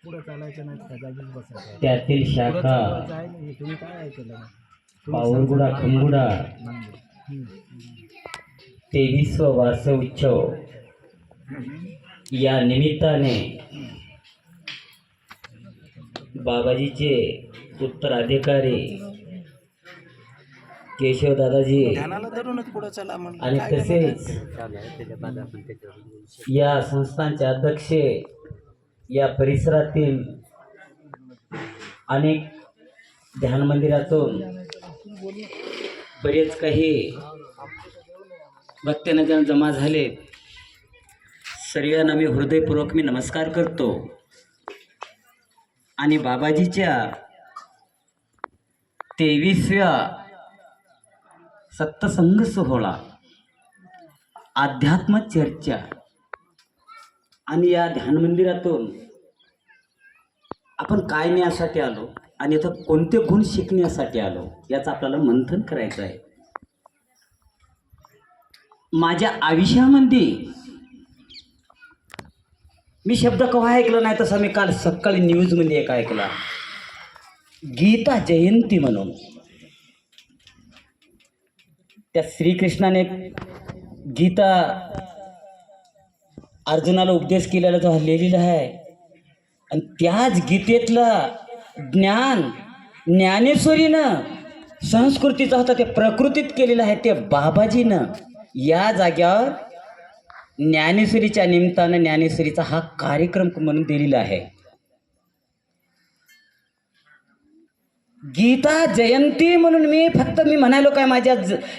पुढे चालायचं नाही त्या जागीच बसायचं. त्यातील पुढं शाखा चालवायचं आहे नाही. तुम्ही काय ऐकलं नाही? तुम्ही पाऊलगुडा समजा खंबुडा हम्म. 23वा वार्षिकोत्सव या निमित्ताने बाबाजीचे उत्तराधिकारी केशव दादाजी ध्यानाला धरूनच पुढे चला म्हणून आणि काय तसेच या संस्थांचे अध्यक्ष या परिसरातील अनेक ध्यान मंदिरातून बरेच काही भक्तजन जमा झाले. सर्वांना मी हृदयपूर्वक नमस्कार करतो आणि बाबाजीच्या 23व्या सत्संग सोहळा अध्यात्म चर्चा आणि या ध्यान मंदिरातून आपण काय नेण्यासाठी आलो आणि इथं कोणते गुण शिकण्यासाठी आलो याचं आपल्याला मंथन करायचं आहे. माझ्या आयुष्यामध्ये मी शब्द केव्हा ऐकला नाही तसा मी काल सकाळी न्यूजमध्ये एक ऐकला, गीता जयंती म्हणून. त्या श्रीकृष्णाने गीता अर्जुनाला उपदेश केलेला जो लिहिलेला आहे आणि त्याच गीतेतला ज्ञान ज्ञानेश्वरीनं संस्कृतीचा होता ते प्रकृतीत केलेलं आहे. ते बाबाजीनं या जाग्यावर ज्ञानेश्वरीच्या निमित्तानं ज्ञानेश्वरीचा हा कार्यक्रम म्हणून दिलेला आहे. गीता जयंती म्हणून मी म्हणालो काय माझ्या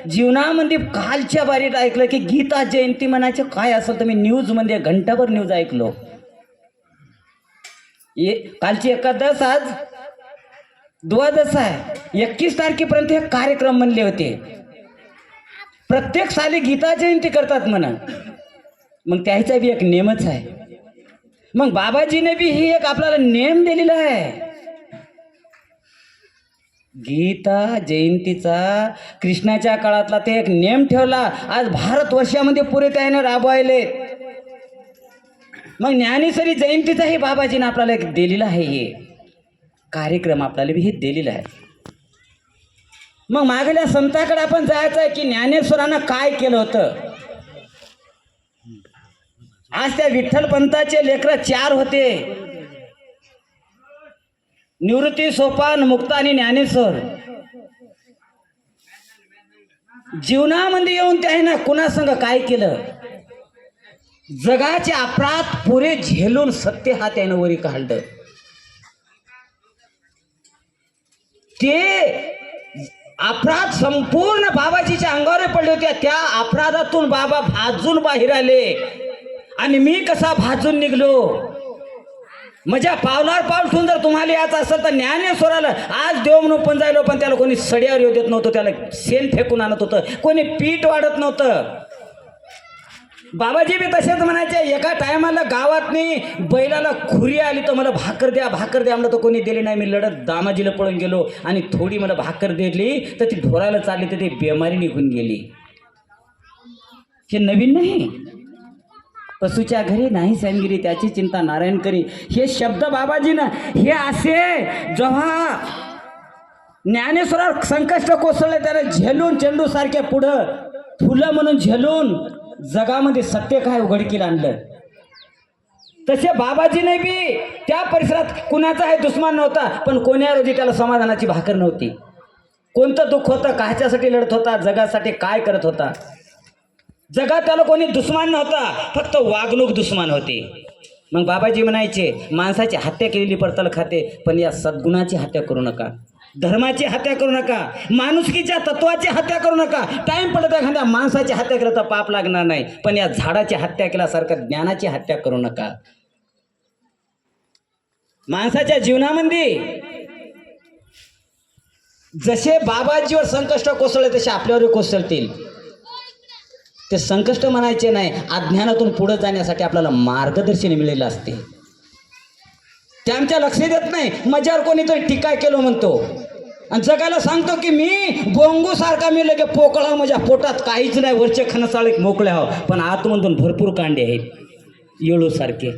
जीवनामध्ये कालच्या बारीत ऐकलं की गीता जयंती म्हणायचं काय असेल तर मी न्यूजमध्ये घंटाभर न्यूज ऐकलो. कालची एकादश आज द्वादश आहे. 21 तारखेपर्यंत हे कार्यक्रम म्हणले होते. प्रत्येक साली गीता जयंती करतात म्हणा. मग त्याचा बी एक नेमच आहे. मग बाबाजीने बी ही एक आपल्याला नेम दिलेला आहे. गीता जयंतीचा कृष्णाच्या काळातला ते एक नेम ठेवला. आज भारतवर्षामध्ये पुरे त्याने राबवायले. मग ज्ञानेश्वरी जयंतीचाही बाबाजीने आपल्याला एक दिलेला आहे. हे कार्यक्रम आपल्याला बी हे दिलेला आहे. मग मागल्या संताकडे आपण जायचं आहे की ज्ञानेश्वरानं काय केलं होतं. आज त्या विठ्ठलपंताचे लेकरं 4 होते, निवृत्ती, सोपान, मुक्त आणि ज्ञानेश्वर. जीवनामध्ये येऊन त्याने कुणासंग काय केलं, जगाचे अपराध पुरे झेलून सत्य हा त्यानं वरी काढलं. ते अपराध संपूर्ण बाबाजीच्या अंगावर पडले होते. त्या अपराधातून बाबा भाजून बाहेर आले आणि मी कसा भाजून निघलो. माझ्या पावलावर पाऊल ठेवून जर तुम्हाला यायचं असेल तर ज्ञानेश्वराला आज देव म्हणून पण जायलो, पण त्याला कोणी सड्यावर येऊ देत नव्हतं. त्याला शेण फेकून आणत होतं, कोणी पीठ वाढत नव्हतं. बाबाजी बी तसेच म्हणायचे. एका टायमाला गावातनी बैलाला खुरी आली तर मला भाकर द्या भाकर द्या म्हणलं तर कोणी दिली नाही. मी लढत दामाजीला पळून गेलो आणि थोडी मला भाकर दिली तर ती ढोराला चालली तर ती बेमारी निघून गेली. हे नवीन नाही. पशुच्या घरी नाही सॅनगिरी त्याची चिंता नारायण करी. हे शब्द बाबाजीनं हे असे जेव्हा ज्ञानेश्वरावर संकष्ट कोसळले त्याने झेलून चेंडू सारखे पुढं फुलं म्हणून झेलून जगामध्ये सत्य काय उघडकीला आणलं. तसे बाबाजीने बी त्या परिसरात कुणाचाही दुश्मन नव्हता, पण कोण्या रोजी त्याला समाधानाची भाकर नव्हती. कोणतं दुःख होतं, कायच्यासाठी लढत होता, जगासाठी काय करत होता. जगात त्याला कोणी दुश्मन नव्हता, फक्त वागणूक दुश्मन होती. मग बाबाजी म्हणायचे माणसाची हत्या केलेली पडताल खाते, पण या सद्गुणाची हत्या करू नका, धर्माची हत्या करू नका, माणुसकीच्या तत्वाची हत्या करू नका. टाइम पडत एखाद्या माणसाची हत्या केलं तर पाप लागणार नाही, पण या झाडाची हत्या केल्यासारखं ज्ञानाची हत्या करू नका. माणसाच्या जीवनामध्ये जसे बाबाजीवर संकष्ट कोसळले तसे आपल्यावर कोसळतील. ते संकष्ट म्हणायचे नाही, अज्ञानातून पुढे जाण्यासाठी आपल्याला मार्गदर्शन मिळेल असते. ते आमच्या लक्ष देत नाही. मजार कोणीतरी टीका केलो म्हणतो आणि जगाला सांगतो की मी गोंगू सारखा मी लगे पोकळा, माझ्या पोटात काहीच नाही, वरचे खणसाळे मोकळे आहो, पण आतमधून भरपूर कांडे आहेत येळू सारखे.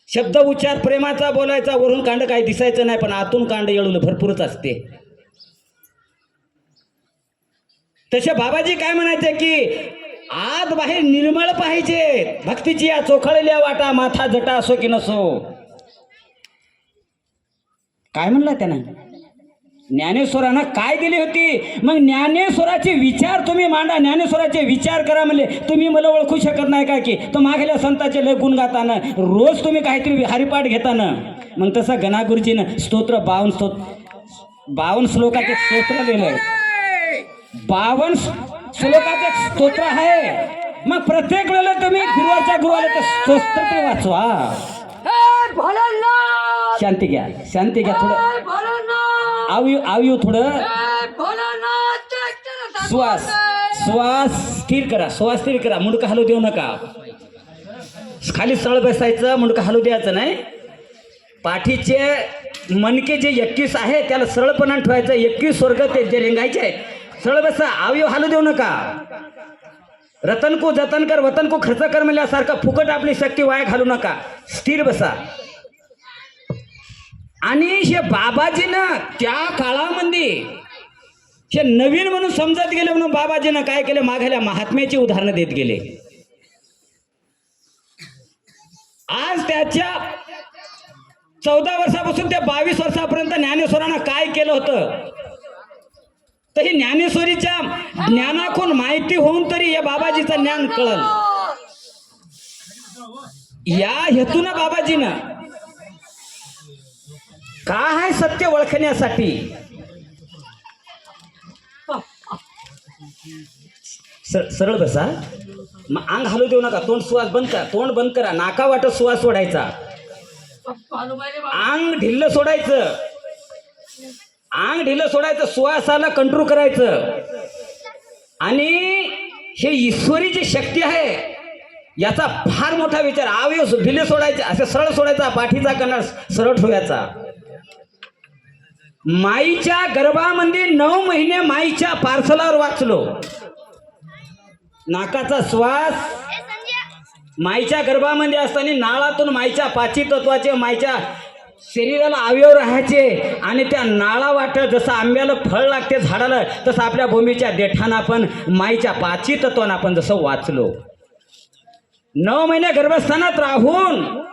शब्द उच्चार प्रेमाचा बोलायचा, वरून कांड काही दिसायचं नाही, पण आतून कांड येळून भरपूरच असते. तसे बाबाजी काय म्हणायचे की आत बाहेर निर्मळ पाहिजे. भक्तीची या चोखळलेल्या वाटा, माथा जटा असो की नसो. काय म्हणला त्यानं? ज्ञानेश्वरानं काय दिली होती? मग ज्ञानेश्वराचे विचार तुम्ही मांडा, ज्ञानेश्वराचे विचार करा. म्हणले तुम्ही मला ओळखू शकत नाही का की तो मागल्या संताचे लय गुण गाताना, रोज तुम्ही काहीतरी हरिपाठ घेताना. मग तसं गणागुरुजीनं स्तोत्र 52 श्लोकाचे स्तोत्र लिहिलंय. 52 श्लोकाचे स्तोत्र आहे. मग प्रत्येक वेळेला तुम्ही गुरुवाला ते स्तोत्र तरी वाचवा. शांती घ्या, शांती घ्या. थोडं आव थोडं श्वास स्थिर करा, श्वास स्थिर करा. मुंडकं हलू देऊ नका. खाली सरळ बसायचं, मुंडकं हलू द्यायचं नाही. पाठीचे मणके जे 21 आहे त्याला सरळपणा ठेवायचं. 21 स्वर्ग ते जे रेंगायचे आहे. सरळ बसा, आवयव हलू देऊ नका. रतन को जतन कर, वतन को खर्च कर म्हणल्यासारखं फुकट आपली शक्ती वाया घालू नका. स्थिर बसा. आणि हे बाबाजीनं त्या काळामध्ये हे नवीन म्हणून समजत गेले म्हणून बाबाजीनं काय केलं, मागल्या महात्म्याची उदाहरणं देत गेले. आज त्याच्या 14 वर्षापासून ते 22 वर्षापर्यंत ज्ञानेश्वरानं काय केलं होतं, तर ही ज्ञानेश्वरीच्या ज्ञानातून माहिती होऊन तरी या बाबाजीचं ज्ञान कळलं. या हेतून बाबाजीनं काय आहे सत्य ओळखण्यासाठी सरळ बसा. मग अंग हलू देऊ नका. तोंड श्वास बंद करा, तोंड बंद करा. नाका वाटत श्वास सोडायचा. अंग ढिल्लं सोडायचं, अंग ढिल्लं सोडायचं. श्वासाला कंट्रोल करायचं. आणि हे ईश्वरी जी शक्ती आहे याचा फार मोठा विचार. अवयव ढिल्ले सोडायचे, असं सरळ सोडायचा. पाठीचा कणा सरळ ठेवायचा. माईच्या गर्भामध्ये 9 महिने माईच्या पार्सलावर वाचलो. नाकाचा श्वास माईच्या गर्भामध्ये असताना नाळातून माईच्या 5 तत्वाचे माईच्या शरीराला अवयव राहायचे. आणि त्या नाळा वाटत जसं आंब्याला फळ लागते झाडाला, तसं आपल्या भूमीच्या देठांना पण माईच्या 5 तत्वांना आपण जसं वाचलो. 9 महिने गर्भस्थानात राहून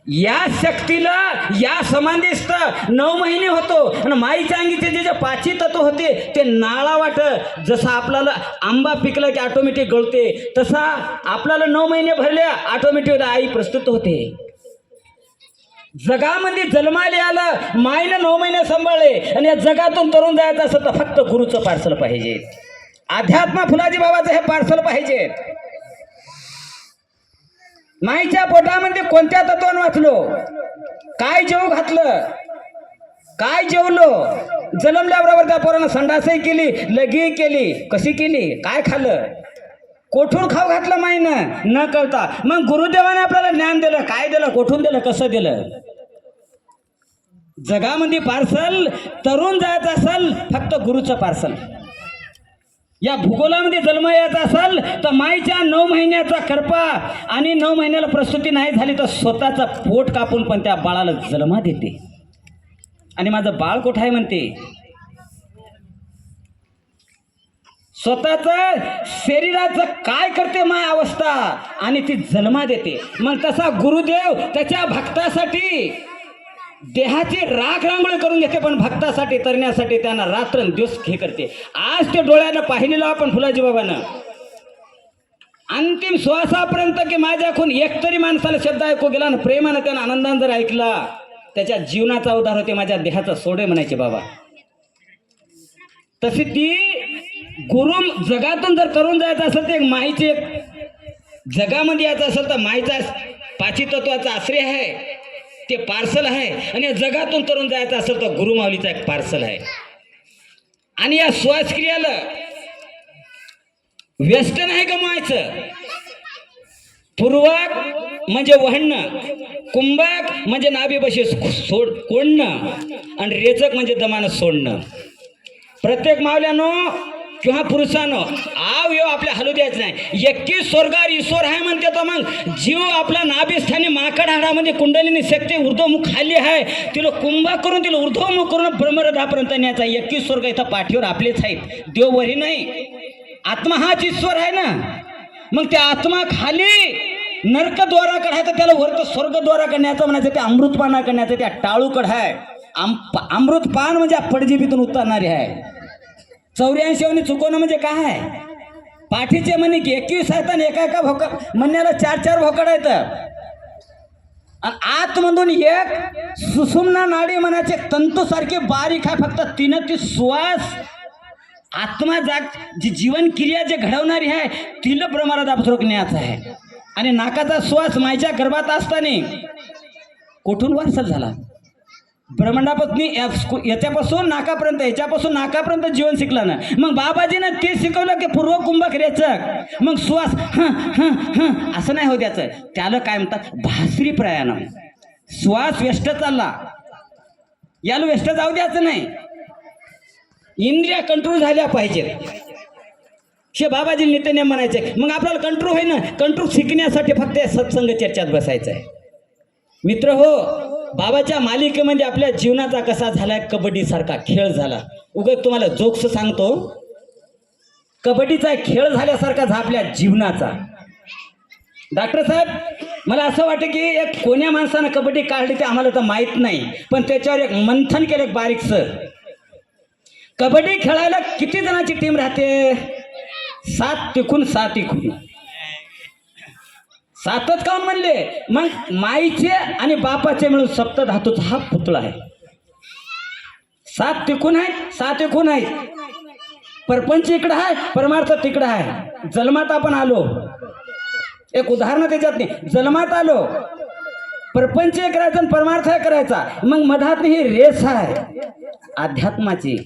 या शक्तीला या समाधीस्थ 9 महिने होतो. आणि माईच्या अंगीचे जे 5 तत्व होते ते नाळा वाट जसं आपल्याला आंबा पिकला की ऑटोमॅटिक गळते, तसा आपल्याला 9 महिने भरल्या ऑटोमॅटिक आई प्रस्तुत होते. जगामध्ये जन्माले आलं, माईनं 9 महिने सांभाळले. आणि या जगातून तरुण जायचं असं तर फक्त गुरुचं पार्सल पाहिजे. अध्यात्म फुलाजी बाबाचं हे पार्सल पाहिजे. माईच्या पोटामध्ये कोणत्या तत्वानं वाचलो, काय जेव घातलं, काय जेवलो, जन्मल्याबरोबर त्या पोरानं संडासही केली, लगी केली, कशी केली, काय खाल्लं, कोठून खाऊ घातलं माईनं न कळता. मग गुरुदेवाने आपल्याला ज्ञान दिलं. काय दिलं, कोठून दिलं, कसं दिलं. जगामध्ये पार्सल तरुण जायचं असेल फक्त गुरुचं पार्सल. या भूगोलामध्ये जन्म यायचा असेल तर माईच्या 9 महिन्याचा करपा आणि 9 महिन्याला प्रसूती नाही झाली तर स्वतःचा पोट कापून पण त्या बाळाला जन्म देते. आणि माझं बाळ कुठं आहे म्हणते. स्वतःचं शरीराचं काय करते माय अवस्था आणि ती जन्मा देते. मग तसा गुरुदेव त्याच्या भक्तासाठी देहाची राख रांगोळी करून घेते, पण भक्तासाठी तरण्यासाठी त्यांना रात्रंदिवस हे करते. आज ते डोळ्यानं पाहिलेलं आपण फुलाजी बाबांना अंतिम श्वासापर्यंत की माझ्याकडून एक तरी माणसाला शब्द ऐकू गेला आणि प्रेमानं त्यानं आनंदानं जर ऐकला त्याच्या जीवनाचा उद्धार होते. माझ्या देहाचा सोडे म्हणायचे बाबा. तशी ती गुरु जगातून जर तरुण जायचं असेल तर माईचे जगामध्ये यायचं असेल तर माईचा 5 तत्वाचा आश्रय आहे, ते पार्सल आहे. आणि जगातून तरुण जायचं असेल तर गुरुमाऊलीचा एक पार्सल आहे. आणि या श्वासक्रियाला व्यस्त नाही गमवायचं. पूर्वक म्हणजे वहणं, कुंभक म्हणजे नाभीपाशी कोणणं आणि रेचक म्हणजे दमानं सोडणं. प्रत्येक मावल्यानं किंवा पुरुषांनो आव यो आपल्या हलू द्यायचं नाही. 21 स्वर्गावर ईश्वर आहे म्हणते तर मग जीव आपला नाभिस्थानी माकड हाडामध्ये कुंडलीने शक्ती ऊर्ध्वमुख खाली आहे, तिला कुंभा करून तिला ऊर्ध्वमुख करून ब्रह्मरथापर्यंत न्यायचा. 21 स्वर्ग इथं पाठीवर आपलेच आहेत, देववरी नाही. आत्मा हाच ईश्वर आहे ना. मग त्या आत्मा खाली नरकद्वारा कढायचं, त्याला वरत स्वर्गद्वारा करण्याचं म्हणायचं, ते अमृतपाना करण्याचं त्या टाळूकड आहे. अमृतपान म्हणजे पडजिबीतून उतरणारी आहे. 84 आणि चुकवणं म्हणजे काय आहे? पाठीचे म्हणे की 21 आहेत आणि एका भोकड म्हणण्याला 4 भोकड आहेत. आणि आतमधून एक सुषुम्ना नाडी म्हणायचे तंतूसारखी बारीक आहे, फक्त 33 श्वास आत्मा जी जीवन क्रिया जे घडवणारी आहे तिला ब्रह्मरथापासून न्यायचं आहे. आणि नाकाचा श्वास मायच्या गर्भात असताना कुठून वारसा झाला? ब्रह्मांडापासून याच्यापासून नाकापर्यंत, याच्यापासून नाकापर्यंत जीवन शिकला ना. मग बाबाजीनं ते शिकवलं की पूर्व कुंभक रेचक. मग श्वास असं नाही हो द्यायचं, त्याला काय म्हणतात भासरी प्रयाण. श्वास व्यस्त चालला, याला व्यस्त जाऊ द्यायचं नाही. इंद्रिया कंट्रोल झाल्या पाहिजेत, हे बाबाजी नित्यने म्हणायचे. मग आपल्याला कंट्रोल होईल ना, कंट्रोल शिकण्यासाठी फक्त सत्संग चर्चात बसायचं आहे. मित्र हो, बाबाच्या मालिकेमध्ये आपल्या जीवनाचा कसा झालाय कबड्डीसारखा खेळ झाला. उगाच तुम्हाला जोक्स सांगतो, कबड्डीचा खेळ झाल्यासारखा आपल्या जीवनाचा. डॉक्टर साहेब, मला असं वाटतं की एक कोण्या माणसानं कबड्डी काढली ते आम्हाला तर माहीत नाही, पण त्याच्यावर एक मंथन केलं बारीकसं. कबड्डी खेळायला किती जणांची टीम राहते? 7 तिकून 7 इकून. 7च काऊन म्हणले? मग माईचे आणि बापाचे मिळून सप्तधातूचा हा पुतळा आहे. 7 तिकून आहेत, 7 इकून आहेत. परपंच इकडं आहे, परमार्थ तिकडं आहे. जन्मात आपण आलो, एक उदाहरण त्याच्यात नाही. जन्मात आलो, परपंच करायचा आणि परमार्थ करायचा. मग मधात ही रेस आहे अध्यात्माची.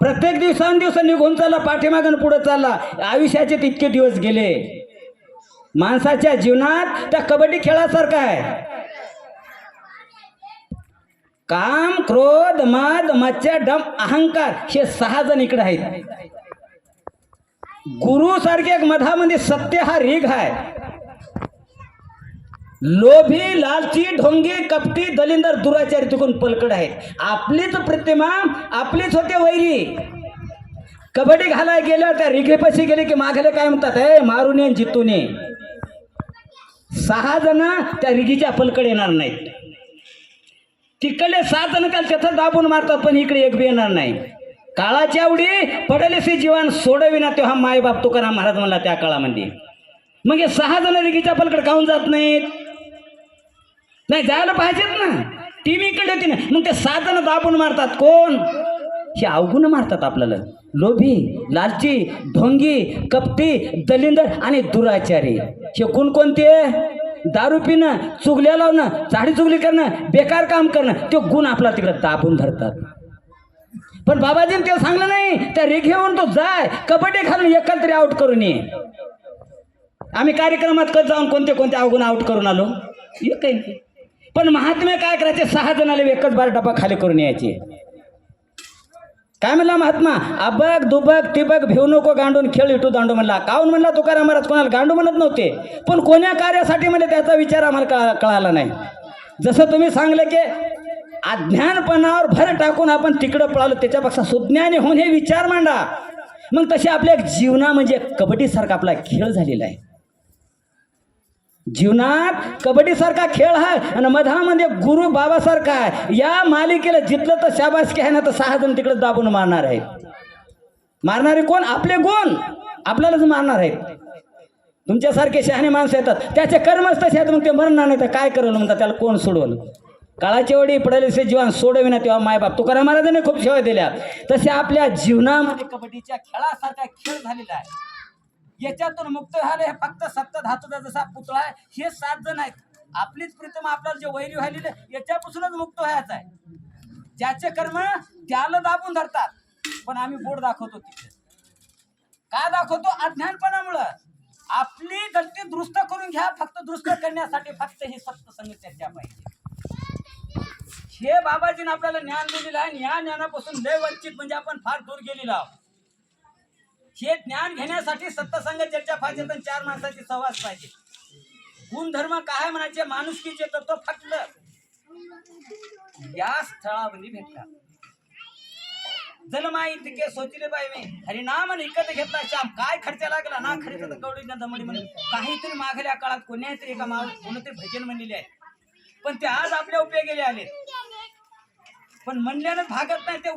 प्रत्येक दिवसांदिवस निघून चालला, पाठीमागून पुढे चालला. आयुष्याचे तितके दिवस गेले. माणसाच्या जीवनात त्या कबड्डी खेळासारखं आहे. काम, क्रोध, मद, मच्छर, डम, अहंकार हे 6 जण इकडे आहेत. गुरु सारखे एक मधामध्ये सत्य हा रीग आहे. लोभी, लालची, ढोंगी, कपटी, दलिंदर, दुराचारी तिकून पलकड आहेत. आपलीच प्रतिमा, आपलीच होते वैरी. कबड्डी घालाय गेल्यावर त्या रिघेपाशी गेले की मागले काय म्हणतात, हे मारून ये जितून ये. 6 जण त्या रिघीच्या पलकड येणार नाहीत. तिकडले 7 जण त्याला तिथं दाबून मारतात, पण इकडे एक बी येणार नाही. काळाची आवडी पडलेसी जीवन सोडविना तेव्हा मायबाप तुकाराम महाराज म्हणला त्या काळामध्ये. मग हे 6 जण रिघीच्या पलकड काहून जात नाहीत? नाही, जायला पाहिजेत ना. टीम इकडे होती ना. मग ते 7 जण दाबून मारतात. कोण? हे अवगुण मारतात आपल्याला. लोभी, लालची, ढोंगी, कपटी, दलिंदर आणि दुराचारी. हे गुण कोणते? दारू पिणं, चुगल्या लावणं, चाडी चुगली करणं, बेकार काम करणं, ते गुण आपला तिकडे दाबून धरतात. पण बाबाजीने ते सांगलं नाही. त्या रेघेवरून तो जाय, कबड्डी घालून एकाल तरी आउट करून ये. आम्ही कार्यक्रमात कधी जाऊन कोणते कोणते अवगुण आउट करून आलो? एक काही. पण महात्मे काय करायचे? 6 जणाला एकच बार डबा खाली करून यायचे. काय म्हणला महात्मा? अबक दुबक तिबक भिवू नको गांडून खेळ इटू दांडू म्हणला. काहून म्हणला तुकाराम महाराज? कोणाला गांडू म्हणत नव्हते, पण कोण्या कार्यासाठी म्हणजे त्याचा विचार आम्हाला कळाला नाही. जसं तुम्ही सांगलं की अज्ञानपणावर भर टाकून आपण तिकडं पळालो, त्याच्यापेक्षा सुज्ञानी होऊन हे विचार मांडा. मग तसे आपल्या जीवना म्हणजे कबड्डीसारखा आपला खेळ झालेला आहे. जीवनात कबड्डीसारखा खेळ आहे आणि मधामध्ये गुरु बाबासारखा आहे. या मालिकेला जितलं तर शाबासकी आहे ना, तर 6 जण तिकडे दाबून मारणार आहेत. मारणारे कोण? आपले गुण आपल्यालाच मारणार आहेत. तुमच्यासारखे शहाणे माणसं येतात, त्याचे कर्मच तसे आहेत. मग ते मरणार नाही तर काय करेल म्हणतात, त्याला कोण सोडवलं? काळाची वडी पडलेले जीवन सोडविना तेव्हा मायबाप तुकाराम महाराजांनी खूप सेवा दिल्या. तसे आपल्या जीवनामध्ये कबड्डीच्या खेळासारखा खेळ झालेला आहे. याच्यातून मुक्त झाले हे फक्त सप्तधातूचा जसा पुतळा आहे. हे 7 जण आहेत. आपलीच प्रतिमा, आपल्याला जे वैरी व्हायलेले याच्यापासूनच मुक्त व्हायचं आहे. ज्याचे कर्म त्याला दाबून धरतात. पण आम्ही बोर्ड दाखवतो तिथे. काय दाखवतो? अज्ञानपणामुळं. आपली गलती दुरुस्त करून घ्या. फक्त दुरुस्त करण्यासाठी फक्त ही सत्संग चर्चा पाहिजे. हे बाबाजीने आपल्याला ज्ञान दिलेलं आहे. या ज्ञानापासून लय वंचित म्हणजे आपण फार दूर गेलेलो आहोत. हे ज्ञान घेण्यासाठी सत्संग चर्चा पाहिजे तर 4 माणसाची सहवास पाहिजे. गुणधर्म काय म्हणायचे माणुसकीचे तत्व फक्त या स्थळामध्ये भेटतात. जलमाई तिके सोचिले बाई मी हरिनाम निकत घेतला श्याम काय खर्च लागला ना खर्च तर कवडी ना दमडी म्हणून काहीतरी मागल्या काळात कोणीतरी एका कोणतरी भजन म्हणलेले आहे पण ते आज आपल्या उपयोगी आले. पण म्हणल्यानं भागत नाही ते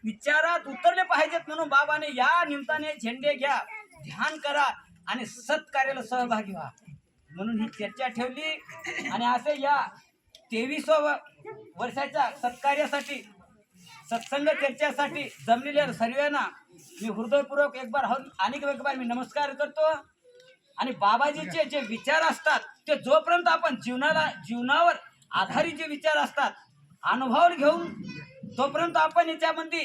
विचारात उतरले पाहिजेत म्हणून बाबाने या निमित्ताने झेंडे घ्या ध्यान करा आणि सत्कार्याला सहभागी व्हा म्हणून ही चर्चा ठेवली. आणि असे या 23व्या वर्षाच्या सत्कार्यासाठी सत्संग चर्चेसाठी जमलेल्या सर्वांना मी हृदयपूर्वक एक बार अनेक एक बार मी नमस्कार करतो. आणि बाबाजीचे जे विचार असतात ते जोपर्यंत आपण जीवनावर आधारित जे विचार असतात अनुभव घेऊन तोपर्यंत आपण याच्यामध्ये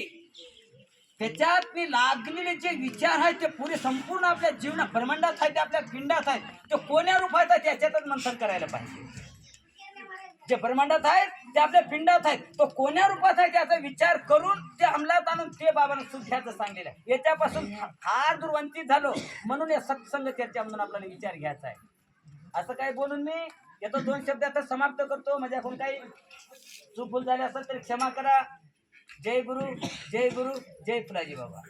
त्याच्यात लागलेले जे विचार आहेत ते पुरे संपूर्ण आपल्या जीवनात ब्रह्मांडात आहेत ते आपल्या पिंडात आहेत ते कोण्या रूपात आहेत त्याच्यातच मंथन करायला पाहिजे. जे ब्रह्मांडात आहेत ते आपल्या पिंडात आहेत तो कोण्या रूपात आहे त्याचा विचार करून ते अंमलात आणून ते बाबांना सुद्ध्याचं सांगलेलं आहे. याच्यापासून फार दुर्वंचित झालो म्हणून या सत्संग चर्चामधून आपल्याला विचार घ्यायचा आहे. असं काही बोलून मी येतो 2 शब्दात समाप्त करतो. माझ्याकडून काही चूक भूल झाली असेल तर क्षमा करा. जय गुरु जय गुरु जय फुलाजी बाबा.